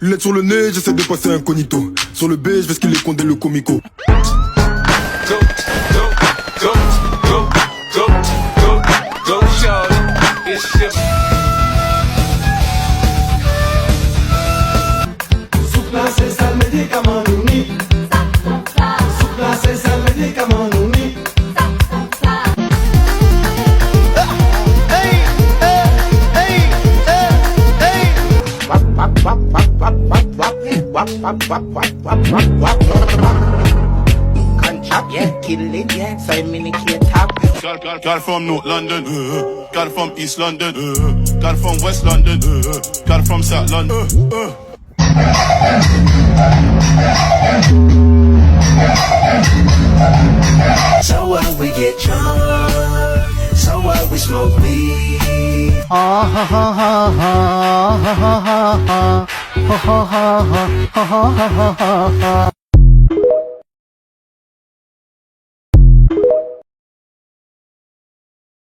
Lunettes sur le nez, j'essaie de passer incognito. Sur le B, je vais skiller condé le comico. Go, go, go, go, go, go, go, shawty. It's your Suclas es el medicamento uni. Suclas es el medicamento uni. Contract, yeah, kill it, yeah. So I'm in the key top. Girl from North London, girl from East London, girl from West London, girl from South London. So what we get drunk, so what we smoke weed. ha ha ha ha ha ha ha ha ha ha ha ha ha ha ha ha